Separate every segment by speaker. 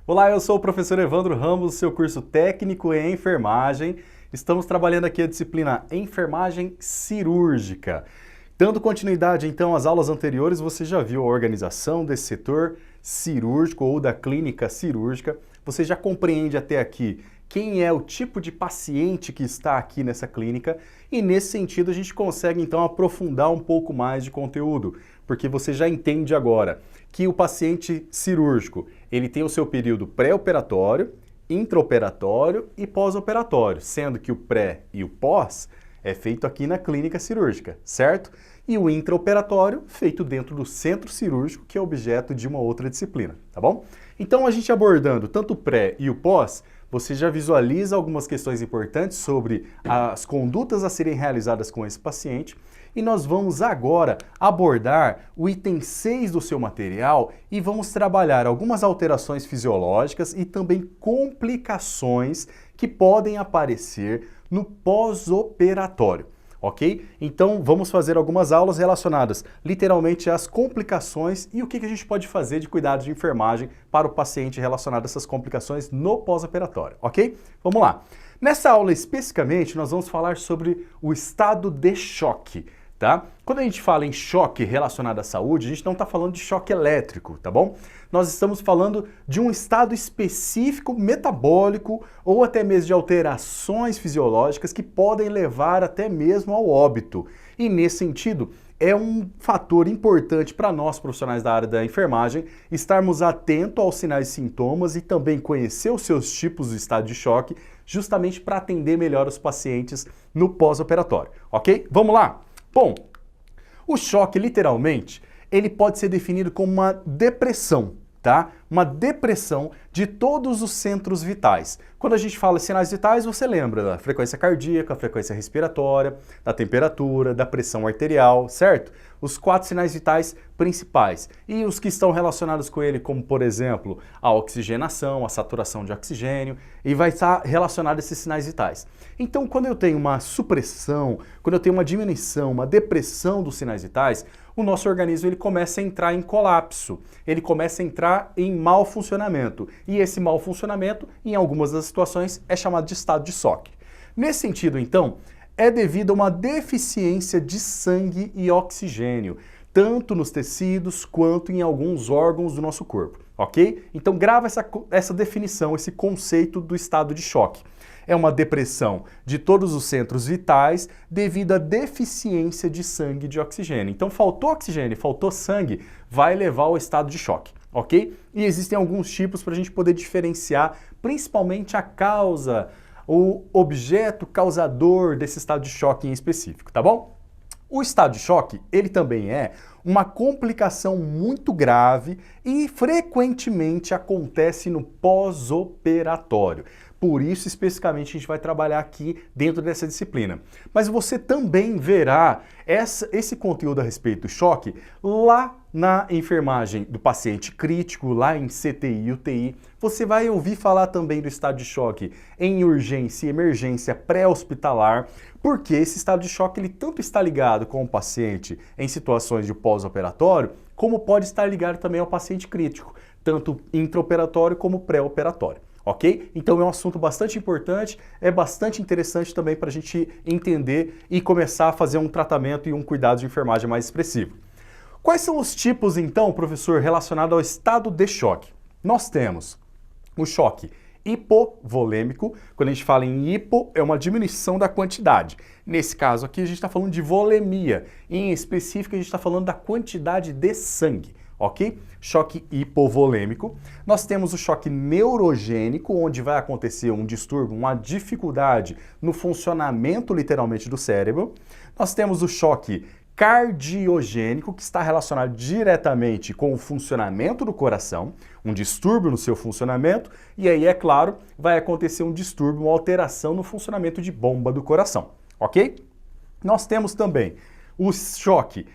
Speaker 1: Olá, eu sou o professor Evandro Ramos, do seu curso técnico em enfermagem. Estamos trabalhando aqui a disciplina Enfermagem Cirúrgica. Dando continuidade então às aulas anteriores, você já viu a organização desse setor cirúrgico ou da clínica cirúrgica. Você já compreende até aqui quem é o tipo de paciente que está aqui nessa clínica e nesse sentido a gente consegue então aprofundar um pouco mais de conteúdo, porque você já entende agora que o paciente cirúrgico, ele tem o seu período pré-operatório, intraoperatório e pós-operatório, sendo que o pré e o pós é feito aqui na clínica cirúrgica, certo? E o intraoperatório feito dentro do centro cirúrgico, que é objeto de uma outra disciplina, tá bom? Então a gente abordando tanto o pré e o pós, você já visualiza algumas questões importantes sobre as condutas a serem realizadas com esse paciente e nós vamos agora abordar o item 6 do seu material e vamos trabalhar algumas alterações fisiológicas e também complicações que podem aparecer no pós-operatório. Ok? Então vamos fazer algumas aulas relacionadas literalmente às complicações e o que a gente pode fazer de cuidado de enfermagem para o paciente relacionado a essas complicações no pós-operatório, ok? Vamos lá. Nessa aula especificamente nós vamos falar sobre o estado de choque, tá? Quando a gente fala em choque relacionado à saúde, a gente não está falando de choque elétrico, tá bom? Nós estamos falando de um estado específico metabólico ou até mesmo de alterações fisiológicas que podem levar até mesmo ao óbito. E nesse sentido, é um fator importante para nós profissionais da área da enfermagem estarmos atentos aos sinais e sintomas e também conhecer os seus tipos de estado de choque, justamente para atender melhor os pacientes no pós-operatório, ok? Vamos lá? Bom, o choque, literalmente, ele pode ser definido como uma depressão, tá? Uma depressão de todos os centros vitais. Quando a gente fala sinais vitais, você lembra da frequência cardíaca, frequência respiratória, da temperatura, da pressão arterial, certo? Os 4 sinais vitais principais. E os que estão relacionados com ele, como por exemplo, a oxigenação, a saturação de oxigênio, e vai estar relacionado a esses sinais vitais. Então, quando eu tenho uma supressão, quando eu tenho uma diminuição, uma depressão dos sinais vitais, o nosso organismo ele começa a entrar em colapso, ele começa a entrar em mau funcionamento. E esse mau funcionamento, em algumas das situações, é chamado de estado de choque. Nesse sentido, então, é devido a uma deficiência de sangue e oxigênio, tanto nos tecidos quanto em alguns órgãos do nosso corpo, ok? Então grava essa definição, esse conceito do estado de choque. É uma depressão de todos os centros vitais devido à deficiência de sangue e de oxigênio. Então faltou oxigênio, faltou sangue, vai levar ao estado de choque, ok? E existem alguns tipos para a gente poder diferenciar, principalmente a causa, o objeto causador desse estado de choque em específico, tá bom? O estado de choque, ele também é uma complicação muito grave e frequentemente acontece no pós-operatório. Por isso, especificamente, a gente vai trabalhar aqui dentro dessa disciplina. Mas você também verá esse conteúdo a respeito do choque lá na enfermagem do paciente crítico, lá em CTI e UTI. Você vai ouvir falar também do estado de choque em urgência e emergência pré-hospitalar, porque esse estado de choque ele tanto está ligado com o paciente em situações de pós-operatório, como pode estar ligado também ao paciente crítico, tanto intraoperatório como pré-operatório. Ok? Então é um assunto bastante importante, é bastante interessante também para a gente entender e começar a fazer um tratamento e um cuidado de enfermagem mais expressivo. Quais são os tipos, então, professor, relacionado ao estado de choque? Nós temos o choque hipovolêmico. Quando a gente fala em hipo, é uma diminuição da quantidade. Nesse caso aqui, a gente está falando de volemia. Em específico, a gente está falando da quantidade de sangue. Ok? Choque hipovolêmico. Nós temos o choque neurogênico, onde vai acontecer um distúrbio, uma dificuldade no funcionamento literalmente do cérebro. Nós temos o choque cardiogênico, que está relacionado diretamente com o funcionamento do coração, um distúrbio no seu funcionamento, e aí, é claro, vai acontecer um distúrbio, uma alteração no funcionamento de bomba do coração, ok? Nós temos também o choque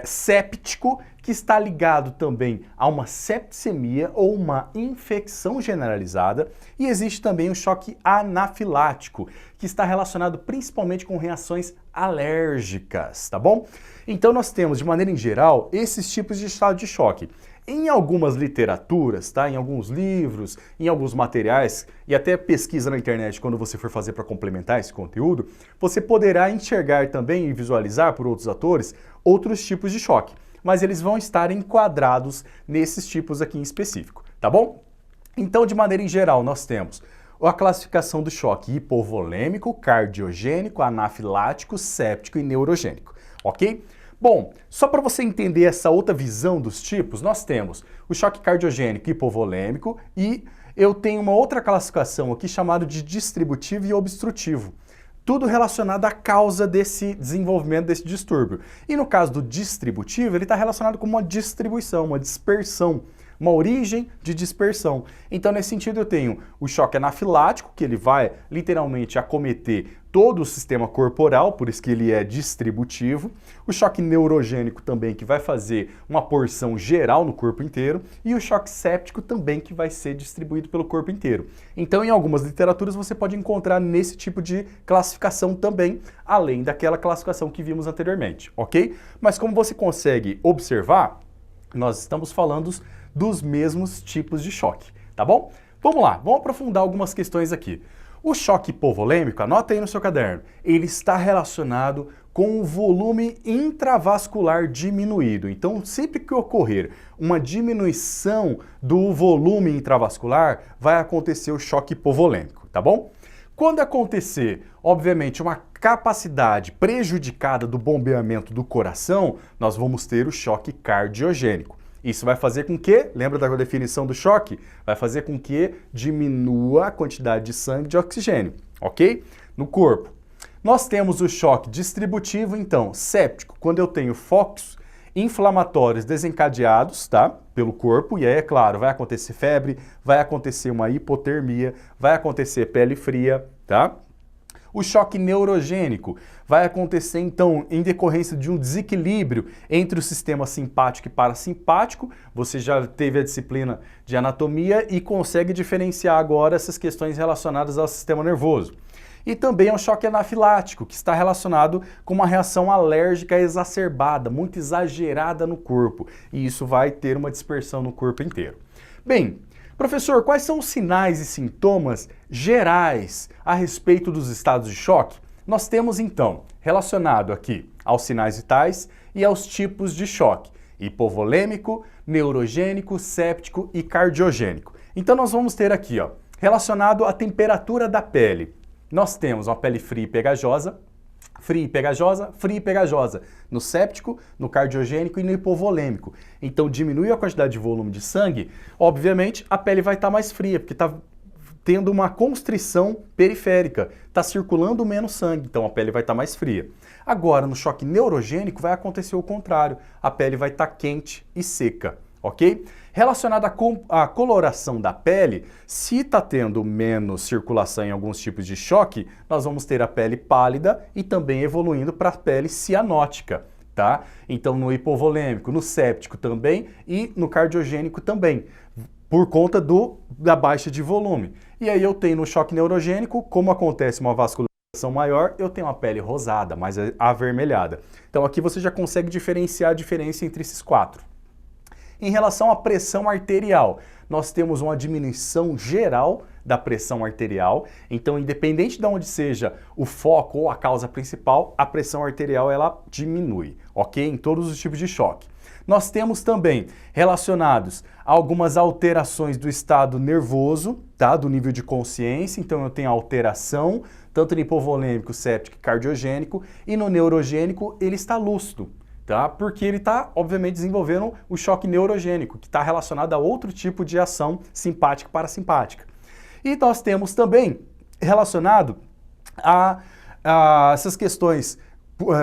Speaker 1: séptico, que está ligado também a uma septicemia ou uma infecção generalizada, e existe também o choque anafilático, que está relacionado principalmente com reações alérgicas, tá bom? Então nós temos, de maneira em geral, esses tipos de estado de choque. Em algumas literaturas, tá? Em alguns livros, em alguns materiais e até pesquisa na internet quando você for fazer para complementar esse conteúdo, você poderá enxergar também e visualizar por outros atores outros tipos de choque, mas eles vão estar enquadrados nesses tipos aqui em específico, tá bom? Então, de maneira em geral, nós temos a classificação do choque hipovolêmico, cardiogênico, anafilático, séptico e neurogênico, ok? Bom, só para você entender essa outra visão dos tipos, nós temos o choque cardiogênico hipovolêmico e eu tenho uma outra classificação aqui chamada de distributivo e obstrutivo. Tudo relacionado à causa desse desenvolvimento desse distúrbio. E no caso do distributivo, ele está relacionado com uma distribuição, uma dispersão, uma origem de dispersão. Então, nesse sentido, eu tenho o choque anafilático, que ele vai literalmente acometer todo o sistema corporal, por isso que ele é distributivo. O choque neurogênico também, que vai fazer uma porção geral no corpo inteiro. E o choque séptico também, que vai ser distribuído pelo corpo inteiro. Então, em algumas literaturas, você pode encontrar nesse tipo de classificação também, além daquela classificação que vimos anteriormente, ok? Mas como você consegue observar, nós estamos falando dos mesmos tipos de choque, tá bom? Vamos lá, vamos aprofundar algumas questões aqui. O choque hipovolêmico, anota aí no seu caderno, ele está relacionado com o volume intravascular diminuído. Então, sempre que ocorrer uma diminuição do volume intravascular, vai acontecer o choque hipovolêmico, tá bom? Quando acontecer, obviamente, uma capacidade prejudicada do bombeamento do coração, nós vamos ter o choque cardiogênico. Isso vai fazer com que, lembra da definição do choque? Vai fazer com que diminua a quantidade de sangue e de oxigênio, ok? No corpo. Nós temos o choque distributivo, então, séptico, quando eu tenho focos inflamatórios desencadeados, tá? Pelo corpo, e aí, é claro, vai acontecer febre, vai acontecer uma hipotermia, vai acontecer pele fria, tá? O choque neurogênico vai acontecer, então, em decorrência de um desequilíbrio entre o sistema simpático e parasimpático. Você já teve a disciplina de anatomia e consegue diferenciar agora essas questões relacionadas ao sistema nervoso. E também é um choque anafilático, que está relacionado com uma reação alérgica exacerbada, muito exagerada no corpo. E isso vai ter uma dispersão no corpo inteiro. Bem, professor, quais são os sinais e sintomas gerais a respeito dos estados de choque? Nós temos, então, relacionado aqui aos sinais vitais e aos tipos de choque: hipovolêmico, neurogênico, séptico e cardiogênico. Então, nós vamos ter aqui, ó, relacionado à temperatura da pele. Nós temos uma pele fria e pegajosa, fria e pegajosa, no séptico, no cardiogênico e no hipovolêmico. Então, diminui a quantidade de volume de sangue, obviamente a pele vai estar mais fria, porque está tendo uma constrição periférica, está circulando menos sangue, então a pele vai estar mais fria. Agora, no choque neurogênico vai acontecer o contrário, a pele vai estar quente e seca, ok? Relacionado à coloração da pele, se está tendo menos circulação em alguns tipos de choque, nós vamos ter a pele pálida e também evoluindo para a pele cianótica, tá? Então, no hipovolêmico, no séptico também e no cardiogênico também, por conta da baixa de volume. E aí eu tenho no choque neurogênico, como acontece uma vascularização maior, eu tenho uma pele rosada, mais avermelhada. Então, aqui você já consegue diferenciar a diferença entre esses quatro. Em relação à pressão arterial, nós temos uma diminuição geral da pressão arterial. Então, independente de onde seja o foco ou a causa principal, a pressão arterial ela diminui, ok? Em todos os tipos de choque. Nós temos também relacionados a algumas alterações do estado nervoso, tá? Do nível de consciência. Então, eu tenho alteração tanto no hipovolêmico, séptico e cardiogênico, e no neurogênico ele está lúcido. Tá? Porque ele está, obviamente, desenvolvendo o choque neurogênico, que está relacionado a outro tipo de ação simpática e parasimpática. E nós temos também relacionado a essas questões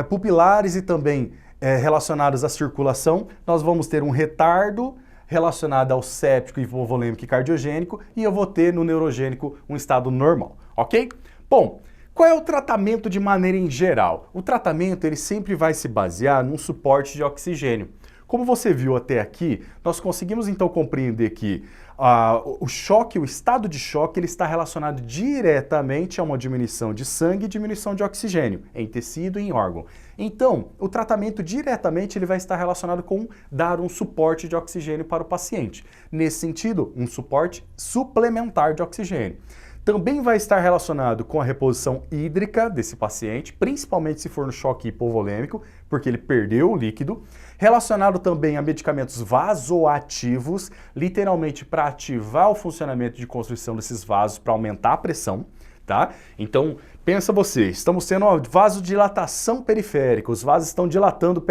Speaker 1: pupilares e também relacionadas à circulação, nós vamos ter um retardo relacionado ao séptico, hipovolêmico e cardiogênico, e eu vou ter no neurogênico um estado normal, ok? Bom, Qual é o tratamento de maneira em geral? O tratamento ele sempre vai se basear num suporte de oxigênio. Como você viu até aqui, nós conseguimos então compreender que o choque, o estado de choque, ele está relacionado diretamente a uma diminuição de sangue e diminuição de oxigênio em tecido e em órgão. Então, o tratamento diretamente ele vai estar relacionado com dar um suporte de oxigênio para o paciente. Nesse sentido, um suporte suplementar de oxigênio. Também vai estar relacionado com a reposição hídrica desse paciente, principalmente se for no choque hipovolêmico, porque ele perdeu o líquido. Relacionado também a medicamentos vasoativos, literalmente para ativar o funcionamento de construção desses vasos, para aumentar a pressão, tá? Então, pensa você, estamos tendo uma vasodilatação periférica, os vasos estão dilatando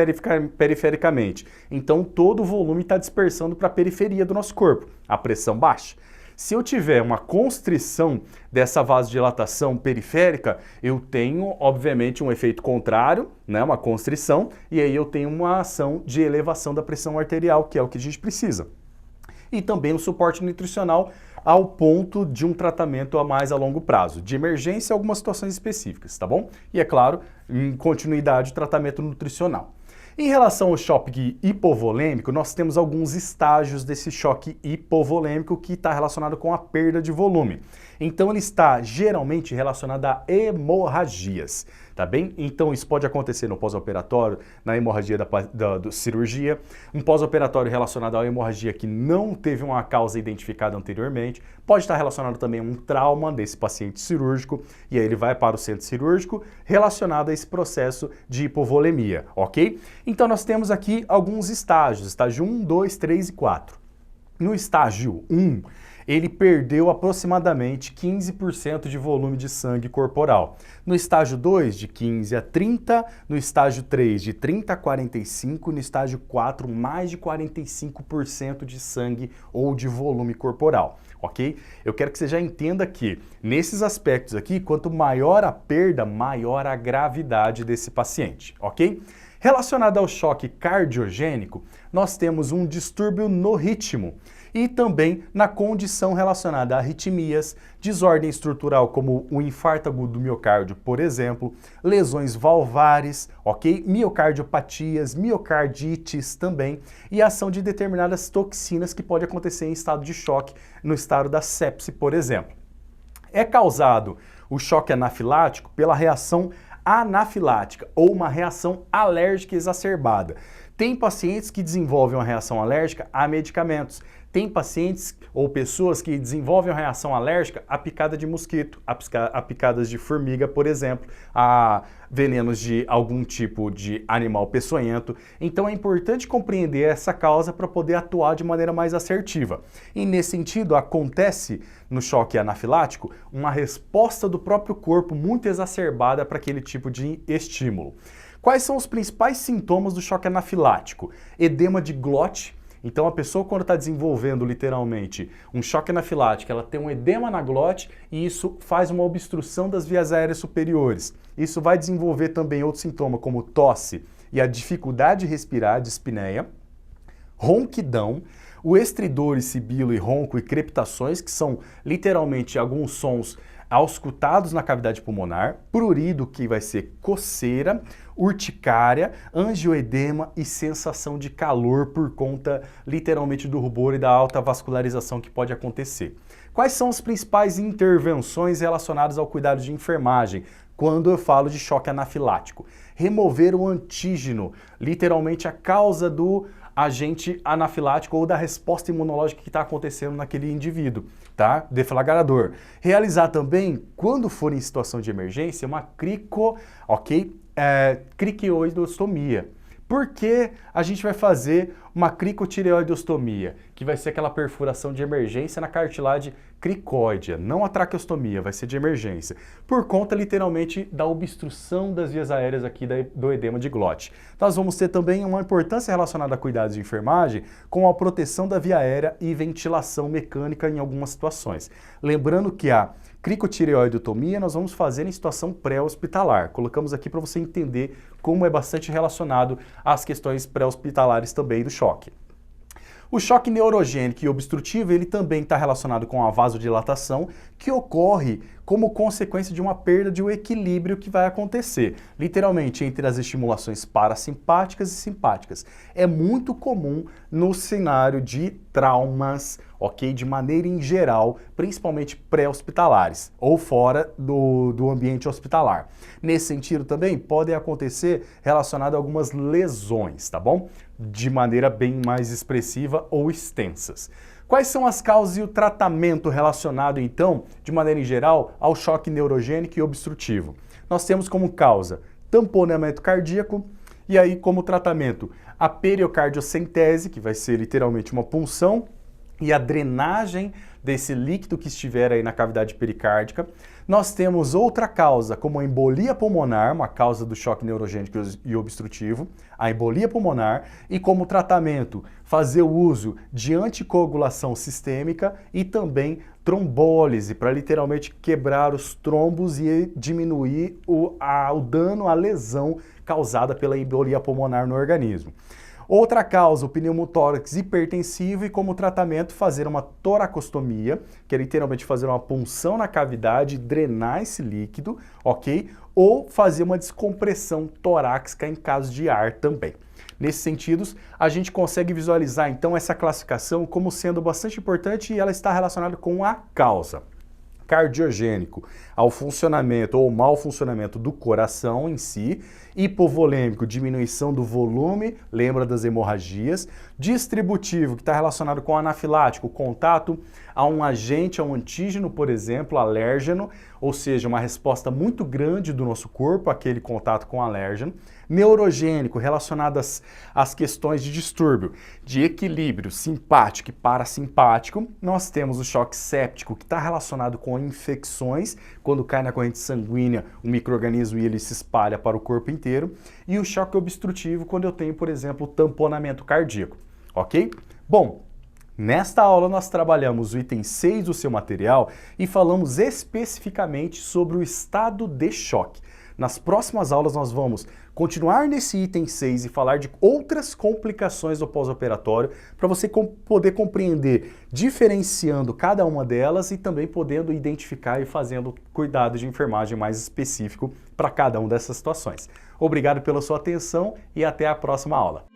Speaker 1: perifericamente, então todo o volume está dispersando para a periferia do nosso corpo, a pressão baixa. Se eu tiver uma constrição dessa vasodilatação periférica, eu tenho, obviamente, um efeito contrário, né, uma constrição, e aí eu tenho uma ação de elevação da pressão arterial, que é o que a gente precisa. E também o suporte nutricional ao ponto de um tratamento a mais a longo prazo, de emergência em algumas situações específicas, tá bom? E é claro, em continuidade, tratamento nutricional. Em relação ao choque hipovolêmico, nós temos alguns estágios desse choque hipovolêmico que está relacionado com a perda de volume. Então ele está geralmente relacionado a hemorragias, tá bem? Então isso pode acontecer no pós-operatório, na hemorragia da cirurgia, um pós-operatório relacionado à hemorragia que não teve uma causa identificada anteriormente, pode estar relacionado também a um trauma desse paciente cirúrgico, e aí ele vai para o centro cirúrgico relacionado a esse processo de hipovolemia, ok? Então nós temos aqui alguns estágios, estágio 1, 2, 3 e 4. No estágio 1, ele perdeu aproximadamente 15% de volume de sangue corporal. No estágio 2, de 15 a 30, no estágio 3, de 30 a 45, no estágio 4, mais de 45% de sangue ou de volume corporal, ok? Eu quero que você já entenda que, nesses aspectos aqui, quanto maior a perda, maior a gravidade desse paciente, ok? Relacionado ao choque cardiogênico, nós temos um distúrbio no ritmo e também na condição relacionada a arritmias, desordem estrutural como o infarto agudo do miocárdio, por exemplo, lesões valvares, ok? Miocardiopatias, miocardites também e ação de determinadas toxinas que pode acontecer em estado de choque, no estado da sepse, por exemplo. É causado o choque anafilático pela reação anafilática ou uma reação alérgica exacerbada. Tem pacientes que desenvolvem uma reação alérgica a medicamentos. Tem pacientes ou pessoas que desenvolvem uma reação alérgica à picada de mosquito, a picadas de formiga, por exemplo, a venenos de algum tipo de animal peçonhento. Então é importante compreender essa causa para poder atuar de maneira mais assertiva. E nesse sentido, acontece no choque anafilático uma resposta do próprio corpo muito exacerbada para aquele tipo de estímulo. Quais são os principais sintomas do choque anafilático? Edema de glote. Então a pessoa quando está desenvolvendo literalmente um choque anafilático, ela tem um edema na glote e isso faz uma obstrução das vias aéreas superiores. Isso vai desenvolver também outro sintoma como tosse e a dificuldade de respirar, dispneia, ronquidão, o estridor e sibilo e ronco e crepitações, que são literalmente alguns sons auscultados na cavidade pulmonar, prurido, que vai ser coceira, urticária, angioedema e sensação de calor por conta, literalmente, do rubor e da alta vascularização que pode acontecer. Quais são as principais intervenções relacionadas ao cuidado de enfermagem quando eu falo de choque anafilático? Remover o antígeno, literalmente a causa do agente anafilático ou da resposta imunológica que está acontecendo naquele indivíduo, tá? Deflagrador. Realizar também, quando for em situação de emergência, uma cricoidostomia. Por que a gente vai fazer uma cricotireoidostomia? Que vai ser aquela perfuração de emergência na cartilagem cricóidea, não a traqueostomia, vai ser de emergência. Por conta, literalmente, da obstrução das vias aéreas aqui do edema de glote. Nós vamos ter também uma importância relacionada a cuidados de enfermagem com a proteção da via aérea e ventilação mecânica em algumas situações. Lembrando que a cricotireoidotomia nós vamos fazer em situação pré-hospitalar. Colocamos aqui para você entender como é bastante relacionado às questões pré-hospitalares também do choque. O choque neurogênico e obstrutivo, ele também está relacionado com a vasodilatação, que ocorre como consequência de uma perda de um equilíbrio que vai acontecer, literalmente entre as estimulações parasimpáticas e simpáticas. É muito comum no cenário de traumas, ok? De maneira em geral, principalmente pré-hospitalares ou fora do ambiente hospitalar. Nesse sentido também pode acontecer relacionado a algumas lesões, tá bom? De maneira bem mais expressiva ou extensas. Quais são as causas e o tratamento relacionado, então, de maneira em geral, ao choque neurogênico e obstrutivo? Nós temos como causa tamponamento cardíaco e aí como tratamento a periocardiocentese, que vai ser literalmente uma punção, e a drenagem desse líquido que estiver aí na cavidade pericárdica. Nós temos outra causa, como a embolia pulmonar, uma causa do choque neurogênico e obstrutivo, a embolia pulmonar, e como tratamento, fazer o uso de anticoagulação sistêmica e também trombólise, para literalmente quebrar os trombos e diminuir o dano, a lesão causada pela embolia pulmonar no organismo. Outra causa, o pneumotórax hipertensivo e como tratamento fazer uma toracostomia, que é literalmente fazer uma punção na cavidade, drenar esse líquido, ok? Ou fazer uma descompressão torácica em caso de ar também. Nesses sentidos, a gente consegue visualizar então essa classificação como sendo bastante importante e ela está relacionada com a causa. Cardiogênico ao funcionamento ou mau funcionamento do coração em si, hipovolêmico, diminuição do volume, lembra das hemorragias, distributivo, que está relacionado com anafilático, contato a um agente, a um antígeno, por exemplo, alérgeno, ou seja, uma resposta muito grande do nosso corpo àquele contato com o alérgeno, neurogênico, relacionado às questões de distúrbio, de equilíbrio simpático e parasimpático. Nós temos o choque séptico, que está relacionado com infecções, quando cai na corrente sanguínea o micro-organismo e ele se espalha para o corpo inteiro, e o choque obstrutivo, quando eu tenho, por exemplo, tamponamento cardíaco, ok? Bom, nesta aula nós trabalhamos o item 6 do seu material e falamos especificamente sobre o estado de choque. Nas próximas aulas nós vamos continuar nesse item 6 e falar de outras complicações do pós-operatório para você poder compreender, diferenciando cada uma delas e também podendo identificar e fazendo cuidado de enfermagem mais específico para cada uma dessas situações. Obrigado pela sua atenção e até a próxima aula.